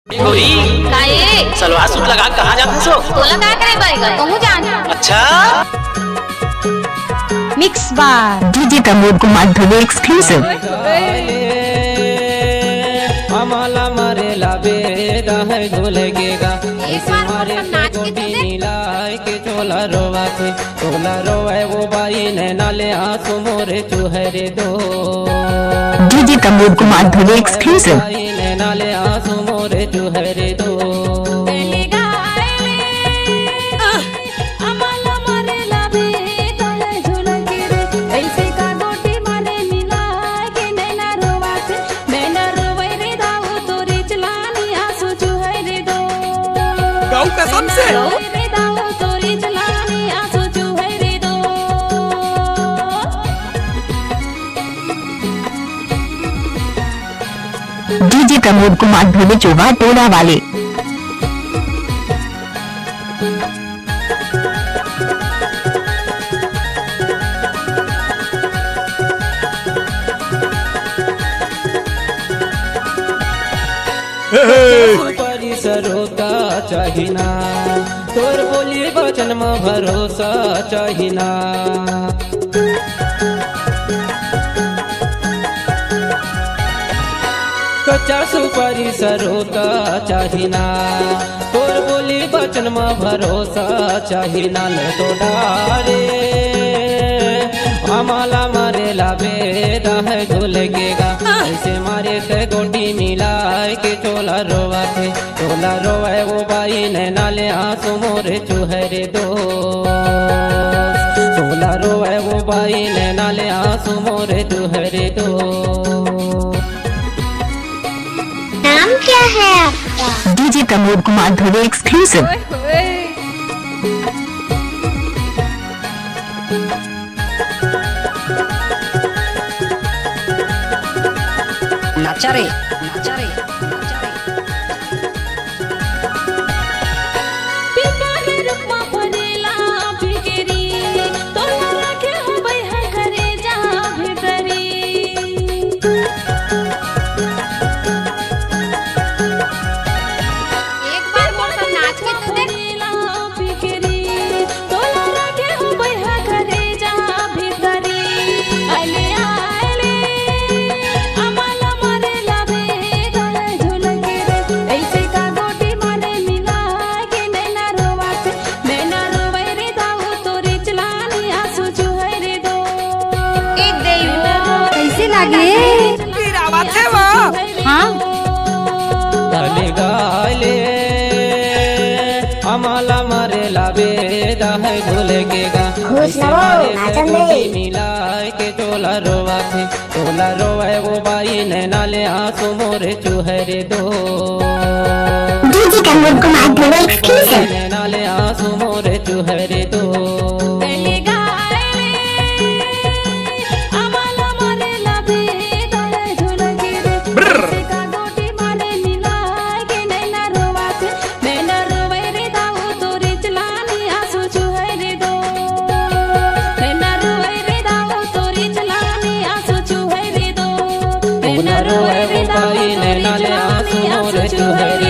गोरी काहे सलवार सूट लगा कहाँ जाता सो? तोला का करे बाईगा कहूँ जान। अच्छा मिक्स बार डीजे प्रमोद कुमार ध्रुव एक्सक्लूसिव। हमाला मारे लाबे है झूलेगा एक बार और सब नाच के तो दे। के चोला रोवाए वो बाई ने नाले आंसू मोरे चुहरे दो। डीजे प्रमोद कुमार ध्रुव एक्सक्लूसिव। बाई ने नाले आंसू मोरे चुहरे दो। कसम से डीजे प्रमोद कुमार ध्रुव चोवा टोला वाले। परिसरोता चाहिना तोर बोली वचन में भरोसा चाहिना। कच्चा सुपारी सरोता चाहिना तोर बोली वचन में भरोसा चाहिना। तो डारे हमाला मारे लाबे है झूलेगा ऐसे मारे ते गोटी मिलाए के चोला रोवाए वो बाई ने नाले आंसू मोरे चुहरे दो। चोला रोवाए वो बाई ने नाले आंसू मोरे चुहरे दो। नाम क्या है आपका? डीजे प्रमोद कुमार ध्रुव एक्सक्लूसिव। नाचा रे हमाला मारे लाबे है झूलेगा मिलाए के चोला रोवाए वो बाई ने नाले आंसू मोरे चुहरे दो। नाले आंसू मोरे चुहरे दो। रोए वो बाई ने नाले आंसू मोरे चुहरे